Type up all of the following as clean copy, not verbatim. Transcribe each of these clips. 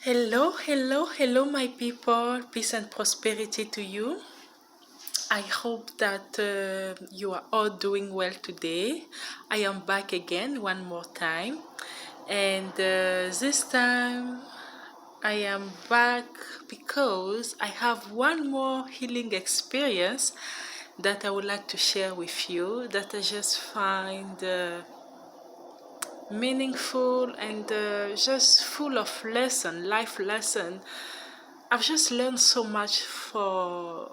Hello, hello, hello, my people. Peace and prosperity to you. I hope that you are all doing well today. I am back again one more time, and this time I am back because I have one more healing experience that I would like to share with you that I just find meaningful and just full of life lesson. I've just learned so much for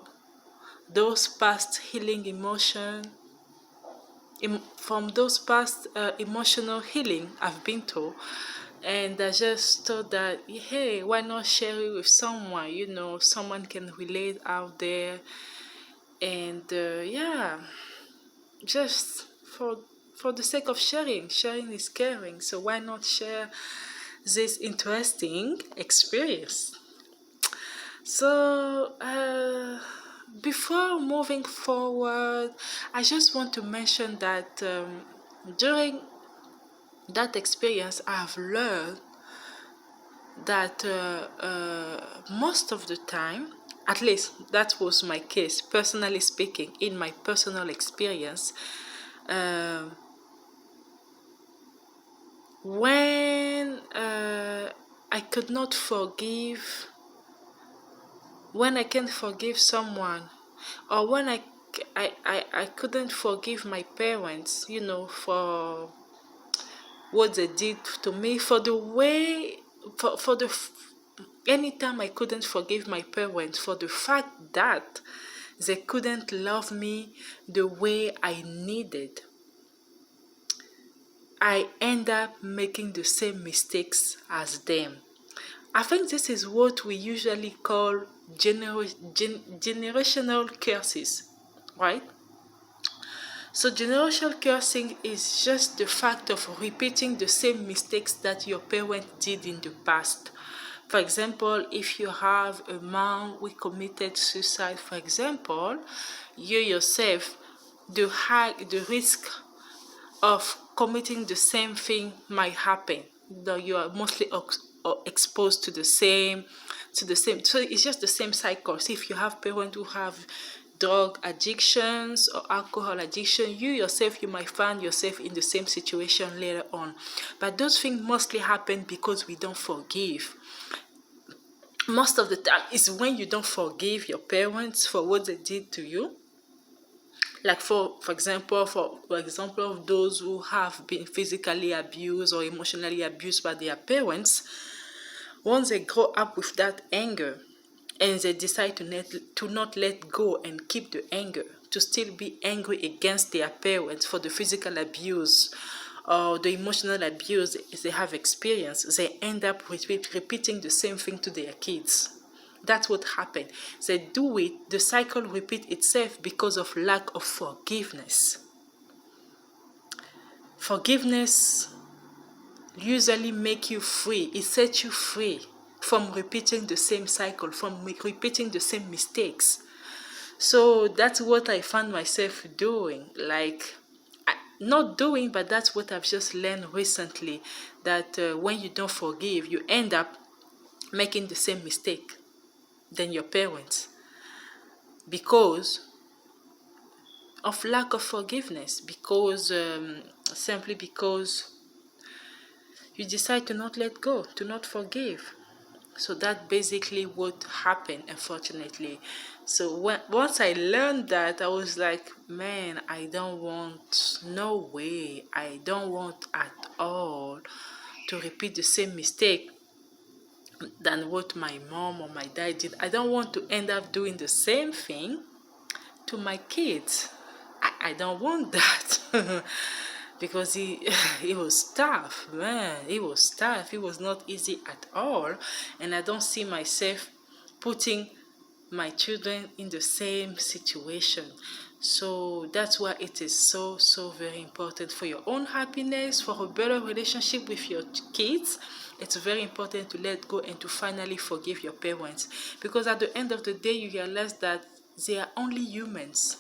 those past healing from those past emotional healing I've been to. And I just thought that, hey, why not share it with someone? Someone can relate out there. And yeah, just for the sake of sharing is caring. So why not share this interesting experience? So, before moving forward, I just want to mention that during that experience, I've learned that most of the time, at least that was my case, personally speaking, in my personal experience, uh, when I could not forgive when I can't forgive someone, or when I couldn't forgive my parents, for what they did to me, for the way, for the, anytime I couldn't forgive my parents for the fact that they couldn't love me the way I needed, I end up making the same mistakes as them. I think this is what we usually call generational curses, right? So generational cursing is just the fact of repeating the same mistakes that your parents did in the past. For example, if you have a mom who committed suicide, for example, you yourself, the risk of committing the same thing might happen, though you are mostly exposed to the same. So it's just the same cycle. So if you have parents who have drug addictions or alcohol addiction, you yourself, you might find yourself in the same situation later on. But those things mostly happen because we don't forgive. Most of the time is when you don't forgive your parents for what they did to you. Like for example of those who have been physically abused or emotionally abused by their parents. Once they grow up with that anger and they decide to not let go and keep the anger, to still be angry against their parents for the physical abuse or the emotional abuse they have experienced, they end up repeating the same thing to their kids. That's what happened. They do it, the cycle repeats itself because of lack of forgiveness. Forgiveness usually make you free. It sets you free from repeating the same cycle, from repeating the same mistakes. So that's what I found myself doing. Not doing, but that's what I've just learned recently. That when you don't forgive, you end up making the same mistake than your parents because of lack of forgiveness, simply because you decide to not let go, to not forgive. So that's basically what happened, unfortunately. So once I learned that, I was like, man, I don't want, no way, I don't want at all to repeat the same mistake than what my mom or my dad did. I don't want to end up doing the same thing to my kids. I don't want that. Because it was tough, man. It was tough. It was not easy at all. And I don't see myself putting my children in the same situation. So that's why it is so, so very important for your own happiness, for a better relationship with your kids. It's very important to let go and to finally forgive your parents. Because at the end of the day, you realize that they are only humans.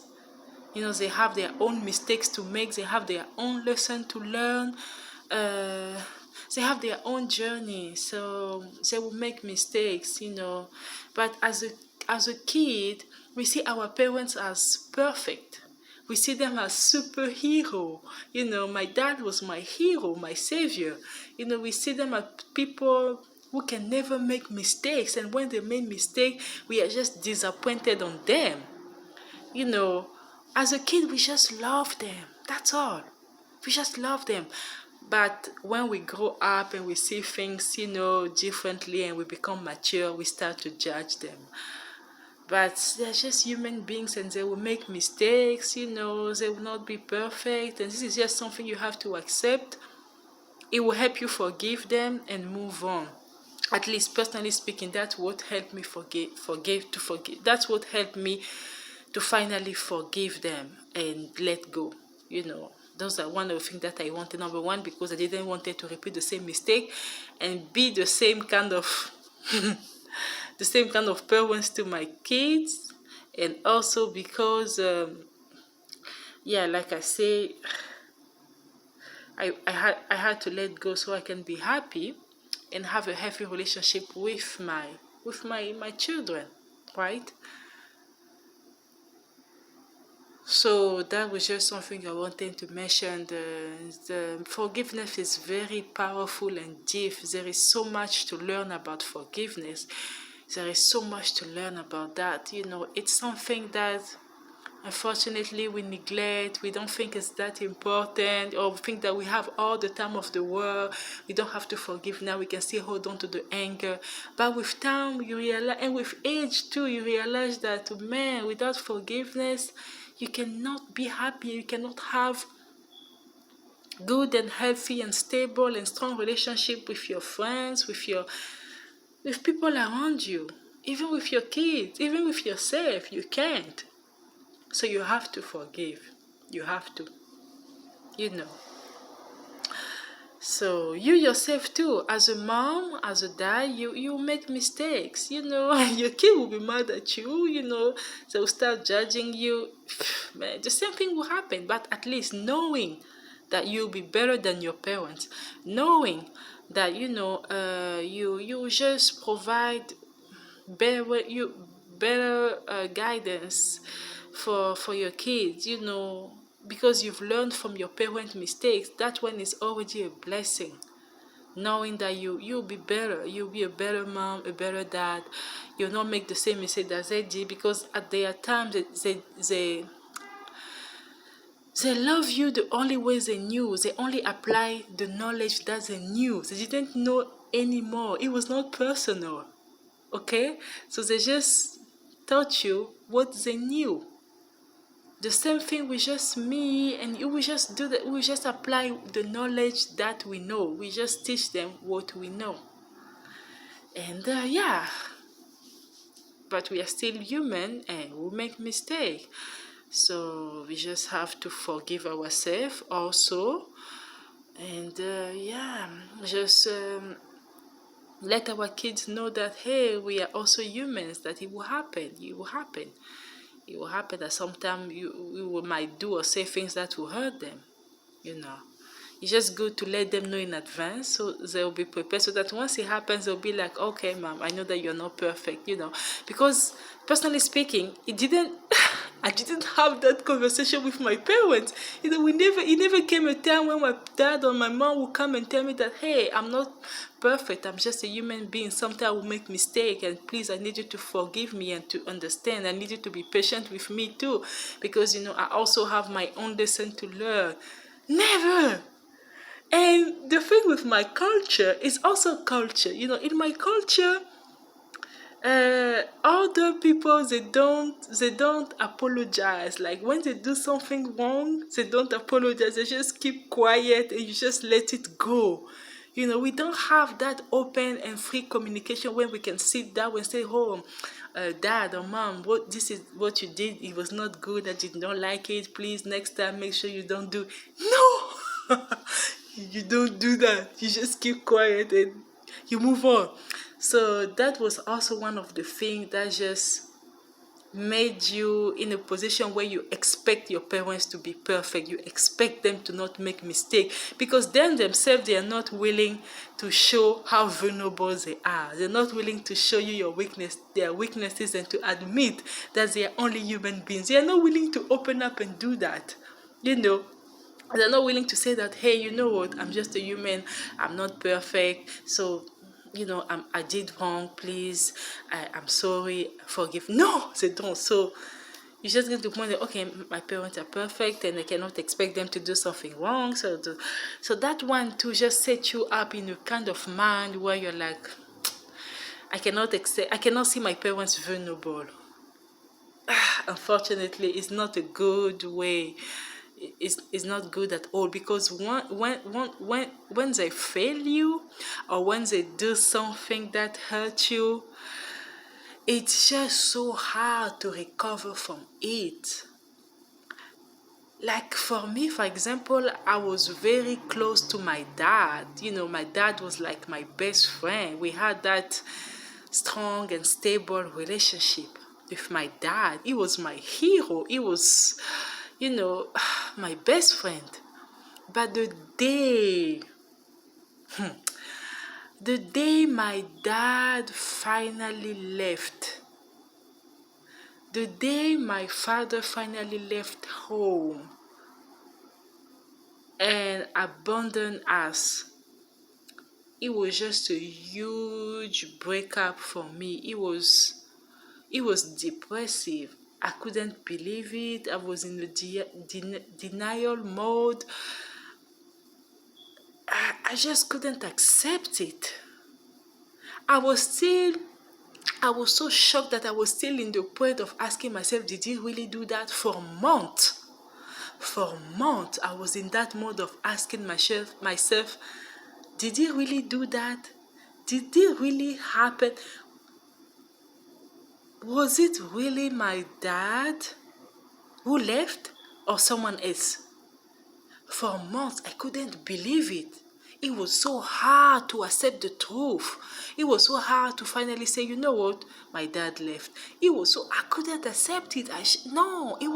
They have their own mistakes to make. They have their own lesson to learn. They have their own journey, so they will make mistakes, But as a kid, we see our parents as perfect. We see them as superhero. My dad was my hero, my savior. We see them as people who can never make mistakes, and when they make mistake, we are just disappointed on them. you know, as a kid, we just love them. That's all. We just love them. But when we grow up and we see things, differently, and we become mature, we start to judge them. But they're just human beings, and they will make mistakes, they will not be perfect. And this is just something you have to accept. It will help you forgive them and move on. At least personally speaking, that's what helped me forgive. That's what helped me to finally forgive them and let go. Those are one of the things that I wanted. Number one, because I didn't want to repeat the same mistake and be the same kind of the same kind of parents to my kids. And also because like I say, I had to let go so I can be happy and have a healthy relationship with my children, right? So that was just something I wanted to mention. The forgiveness is very powerful and deep. There is so much to learn about forgiveness. There is so much to learn about that. It's something that unfortunately we neglect. We don't think it's that important, or we think that we have all the time of the world. We don't have to forgive now. We can still hold on to the anger. But with time, you realize, and with age too, you realize that, man, without forgiveness, you cannot be happy. You cannot have good and healthy and stable and strong relationship with your friends, with people around you, even with your kids, even with yourself. You can't. So you have to forgive. You have to. So you yourself too, as a mom, as a dad, you make mistakes. Your kid will be mad at you. They'll start judging you. Man, the same thing will happen. But at least knowing that you'll be better than your parents, knowing that you just provide better guidance for your kids, because you've learned from your parents' mistakes. That one is already a blessing. Knowing that you'll be better, you'll be a better mom, a better dad. You'll not make the same mistake that they did, because at their time they love you the only way they knew. They only apply the knowledge that they knew. They didn't know anymore. It was not personal. Okay? So they just taught you what they knew. The same thing with just me and you. We just do that. We just apply the knowledge that we know. We just teach them what we know. And but we are still human and we make mistakes. So we just have to forgive ourselves also. And just let our kids know that, hey, we are also humans, that it will happen. It will happen. It will happen that sometimes we might do or say things that will hurt them. It's just good to let them know in advance, so they'll be prepared, so that once it happens, they'll be like, okay, mom, I know that you're not perfect, because personally speaking, I didn't have that conversation with my parents. It never came a time when my dad or my mom would come and tell me that, hey, I'm not perfect. I'm just a human being. Sometimes I will make mistakes, and please, I need you to forgive me and to understand. I need you to be patient with me too, because I also have my own lesson to learn. Never. And the thing with my culture is also culture. In my culture, other people, they don't apologize. Like when they do something wrong, they don't apologize. They just keep quiet and you just let it go. We don't have that open and free communication when we can sit down and say, oh, dad or mom, this is what you did. It was not good. I did not like it. Please, next time, make sure you don't do. No, you don't do that. You just keep quiet and you move on. So that was also one of the things that just made you in a position where you expect your parents to be perfect. You expect them to not make mistakes, because then themselves, they are not willing to show how vulnerable they are. They're not willing to show you their weaknesses, and to admit that they are only human beings. They are not willing to open up and do that. They're not willing to say that, hey, you know what, I'm just a human, I'm not perfect, so I did wrong, please, I'm sorry, forgive. No, they don't. So you just get to the point that, okay, my parents are perfect and I cannot expect them to do something wrong. So that one to just set you up in a kind of mind where you're like, I cannot see my parents vulnerable. Unfortunately, it's not a good way. It's not good at all, because when they fail you, or when they do something that hurts you, it's just so hard to recover from it. Like for me, for example, I was very close to my dad. My dad was like my best friend. We had that strong and stable relationship with my dad. He was my hero. He was, my best friend. But the day my dad finally left, the day my father finally left home and abandoned us, it was just a huge breakup for me. It was depressive. I couldn't believe it. I was in a denial mode. I just couldn't accept it. I was so shocked that I was still in the point of asking myself, did he really do that? For months, I was in that mode of asking myself, did he really do that? Did it really happen? Was it really my dad who left, or someone else? For months, I couldn't believe it. It was so hard to accept the truth. It was so hard to finally say, you know what, my dad left. I couldn't accept it. No, it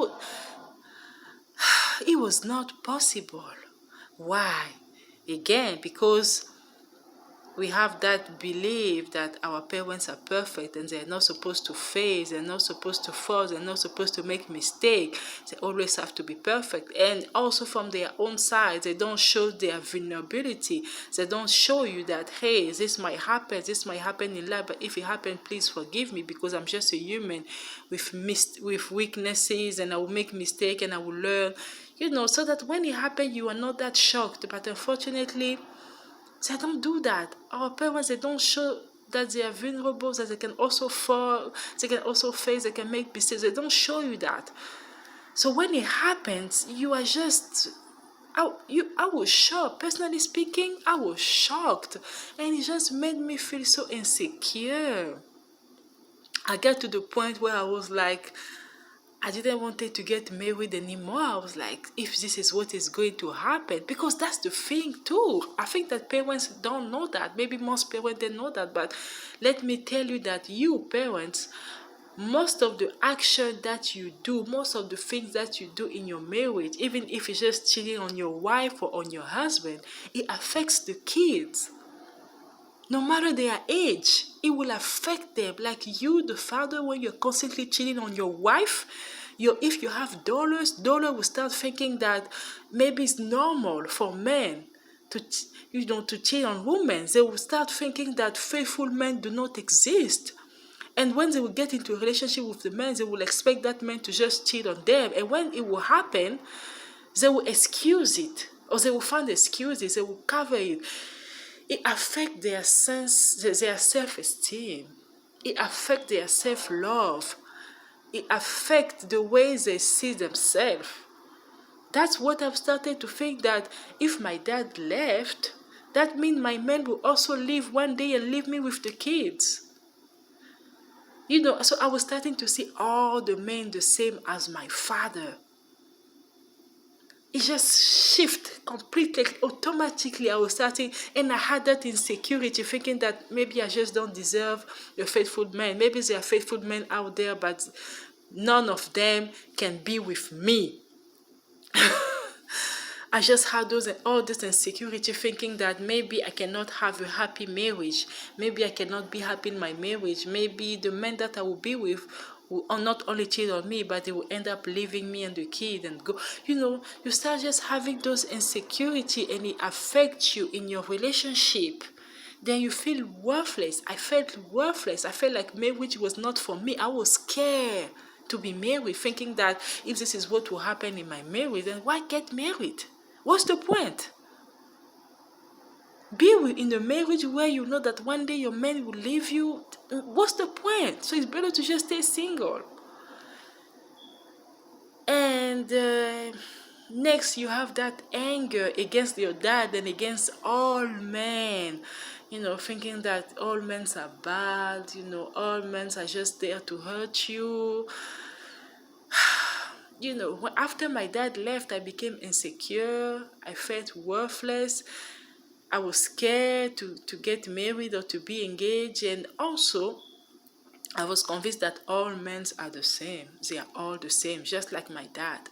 was not possible. Why? Again, because we have that belief that our parents are perfect and they're not supposed to fail, they're not supposed to fall, they're not supposed to make mistakes. They always have to be perfect. And also from their own side, they don't show their vulnerability. They don't show you that, hey, this might happen in life, but if it happens, please forgive me, because I'm just a human with weaknesses, and I will make mistakes and I will learn. So that when it happens, you are not that shocked. But unfortunately, they don't do that. Our parents, they don't show that they are vulnerable, that they can also fall, they can also face, they can make mistakes. They don't show you that. So when it happens, you are just, I was shocked. Personally speaking, I was shocked. And it just made me feel so insecure. I got to the point where I was like, I didn't want to get married anymore. I was like, if this is what is going to happen, because that's the thing too. I think that parents don't know that. Maybe most parents don't know that, but let me tell you that you parents, most of the action that you do, most of the things that you do in your marriage, even if it's just cheating on your wife or on your husband, it affects the kids. No matter their age, it will affect them. Like you, the father, when you're constantly cheating on your wife, if you have daughters will start thinking that maybe it's normal for men to cheat on women. They will start thinking that faithful men do not exist. And when they will get into a relationship with the man, they will expect that man to just cheat on them. And when it will happen, they will excuse it, or they will find excuses, they will cover it. It affects their self-esteem. It affects their self-love. It affects the way they see themselves. That's what I've started to think, that if my dad left, that means my man will also leave one day and leave me with the kids. So I was starting to see all the men the same as my father. It just shifted completely, automatically. I was starting, and I had that insecurity, thinking that maybe I just don't deserve a faithful man. Maybe there are faithful men out there, but none of them can be with me. I just had all this insecurity, thinking that maybe I cannot have a happy marriage. Maybe I cannot be happy in my marriage. Maybe the men that I will be with will not only cheat on me, but they will end up leaving me and the kid and go. You start just having those insecurity, and it affects you in your relationship. Then you feel worthless. I felt worthless. I felt like marriage was not for me. I was scared to be married, thinking that if this is what will happen in my marriage, then why get married? What's the point? Be in a marriage where you know that one day your man will leave you. What's the point? So it's better to just stay single. And next, you have that anger against your dad and against all men. Thinking that all men are bad. All men are just there to hurt you. After my dad left, I became insecure. I felt worthless. I was scared to get married or to be engaged. And also, I was convinced that all men are the same. They are all the same, just like my dad.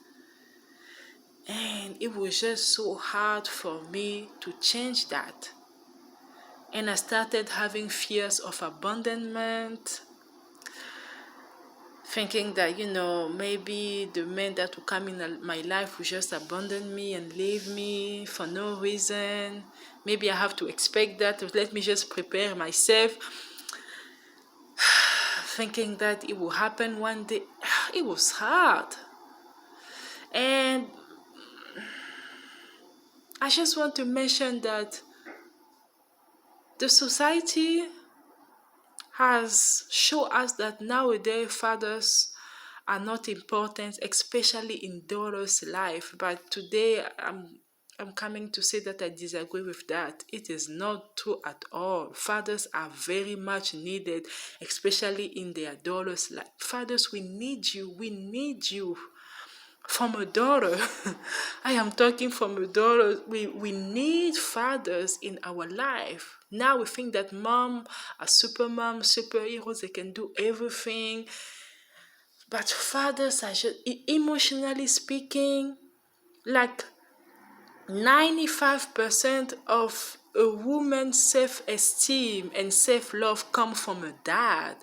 And it was just so hard for me to change that. And I started having fears of abandonment, thinking that, maybe the men that will come in my life will just abandon me and leave me for no reason. Maybe I have to expect that. Let me just prepare myself. Thinking that it will happen one day. It was hard. And I just want to mention that the society has shown us that nowadays fathers are not important, especially in daughters' life. But today I'm coming to say that I disagree with that. It is not true at all. Fathers are very much needed, especially in their daughters' life. Fathers, we need you. We need you. From a daughter, I am talking from a daughter. We need fathers in our life. Now we think that mom, a super mom, superheroes, they can do everything. But fathers are just, emotionally speaking, like 95% of a woman's self-esteem and self-love come from a dad.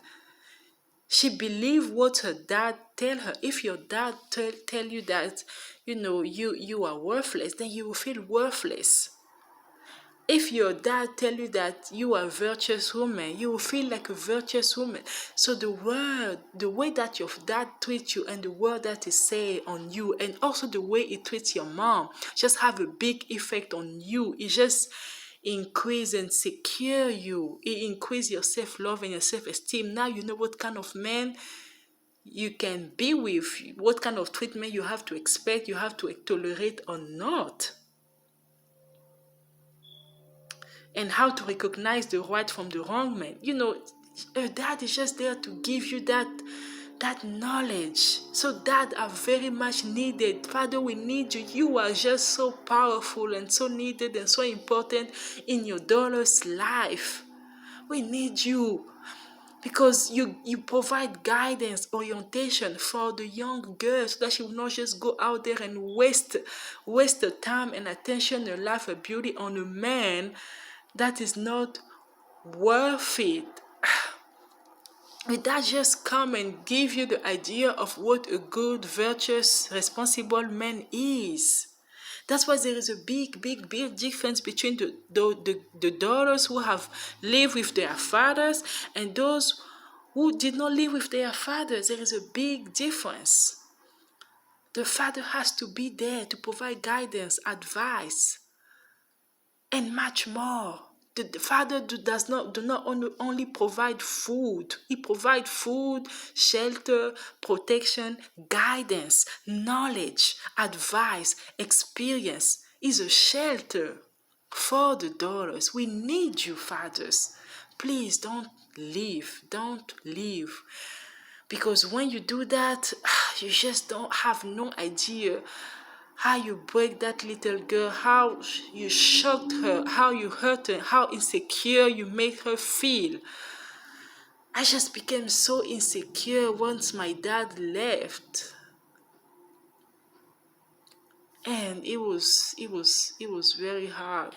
She believes what her dad tell her. If your dad tell you that, you are worthless, then you will feel worthless. If your dad tell you that you are a virtuous woman, you will feel like a virtuous woman. So the way that your dad treats you and the word that he say on you, and also the way he treats your mom, just have a big effect on you. It just increase and secure you. It increase your self-love and your self-esteem. Now you know what kind of man you can be with, what kind of treatment you have to expect, you have to tolerate or not. And how to recognize the right from the wrong man. A dad is just there to give you that knowledge. So dad are very much needed. Father, we need you. You are just so powerful and so needed and so important in your daughter's life. We need you. Because you provide guidance, orientation for the young girl, so that she will not just go out there and waste the time and attention, her life, her beauty on a man that is not worth it. That just come and give you the idea of what a good, virtuous, responsible man is. That's why there is a big difference between the daughters who have lived with their fathers and those who did not live with their fathers. There is a big difference. The father has to be there to provide guidance, advice, and much more. The father does not only provide food. He provides food, shelter, protection, guidance, knowledge, advice, experience. He's a shelter for the daughters. We need you, fathers. Please don't leave. Don't leave. Because when you do that, you just don't have no idea how you break that little girl, how you shocked her, how you hurt her, how insecure you make her feel. I just became so insecure once my dad left. And it was very hard.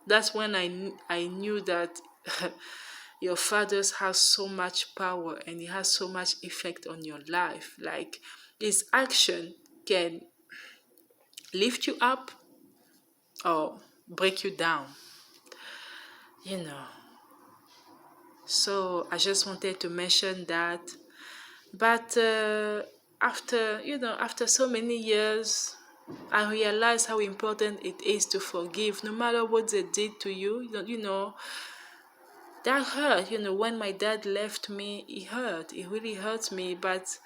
That's when I knew that your father has so much power and he has so much effect on your life. Like his action can lift you up or break you down, you know. So I just wanted to mention that. But after so many years, I realized how important it is to forgive, no matter what they did to you. That hurt. When my dad left me, it hurt. It really hurt me. But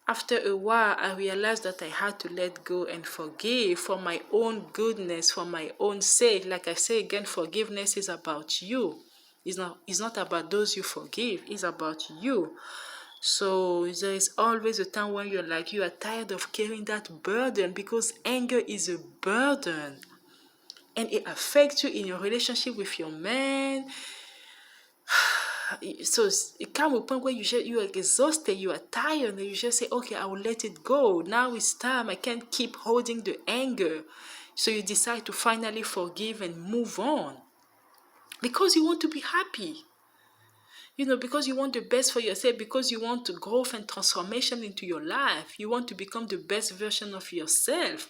after a while, I realized that I had to let go and forgive for my own goodness, for my own sake. Like I say again, forgiveness is about you. It's not about those you forgive. It's about you. So there is always a time when you are tired of carrying that burden, because anger is a burden and it affects you in your relationship with your man. So it comes a point where you are exhausted, you are tired, and you just say, okay, I will let it go. Now it's time. I can't keep holding the anger. So you decide to finally forgive and move on because you want to be happy. Because you want the best for yourself, because you want growth and transformation into your life. You want to become the best version of yourself.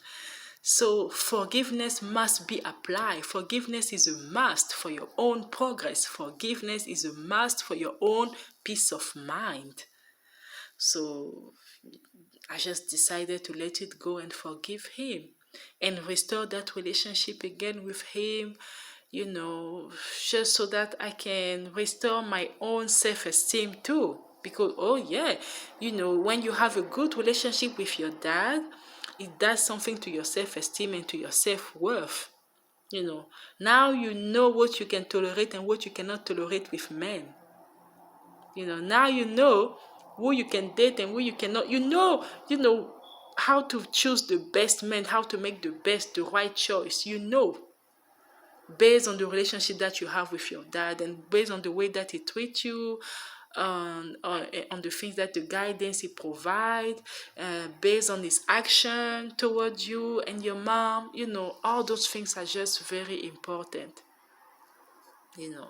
So forgiveness must be applied. Forgiveness is a must for your own progress. Forgiveness is a must for your own peace of mind. So I just decided to let it go and forgive him and restore that relationship again with him, just so that I can restore my own self-esteem too. Because, oh yeah, when you have a good relationship with your dad, it does something to your self-esteem and to your self-worth. Now you know what you can tolerate and what you cannot tolerate with men. Now you know who you can date and who you cannot. How to choose the best man, how to make the right choice. Based on the relationship that you have with your dad and based on the way that he treats you, on the things that the guidance he provides, based on his action towards you and your mom. All those things are just very important.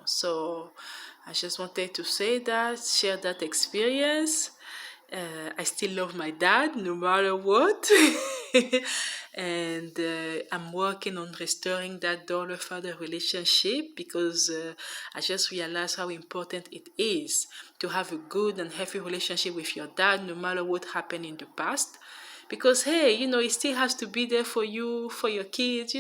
So I just wanted to say that, share that experience. I still love my dad no matter what. And I'm working on restoring that daughter-father relationship because I just realized how important it is to have a good and healthy relationship with your dad no matter what happened in the past. Because, hey, he still has to be there for you, for your kids,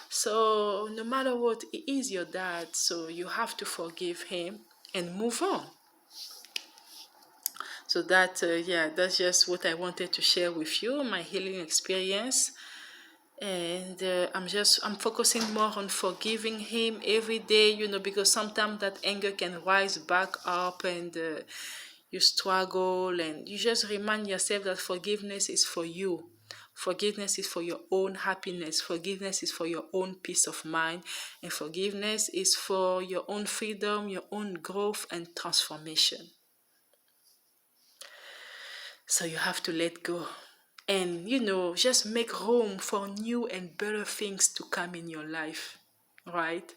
So no matter what, he is your dad. So you have to forgive him and move on. So that's just what I wanted to share with you, my healing experience. And I'm focusing more on forgiving him every day, because sometimes that anger can rise back up and you struggle, and you just remind yourself that forgiveness is for you. Forgiveness is for your own happiness. Forgiveness is for your own peace of mind. And forgiveness is for your own freedom, your own growth and transformation. So you have to let go. And, just make room for new and better things to come in your life. Right?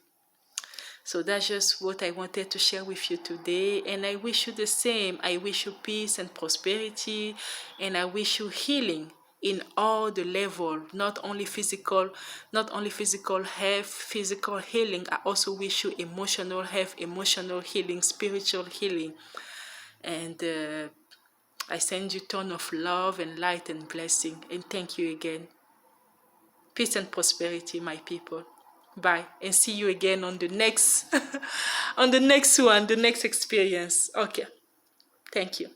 So that's just what I wanted to share with you today. And I wish you the same. I wish you peace and prosperity. And I wish you healing in all the level, not only physical health, physical healing. I also wish you emotional health, emotional healing, spiritual healing. And I send you a ton of love and light and blessing. And thank you again. Peace and prosperity, my people. Bye, and see you again on the next on the next one, the next experience. Okay, thank you.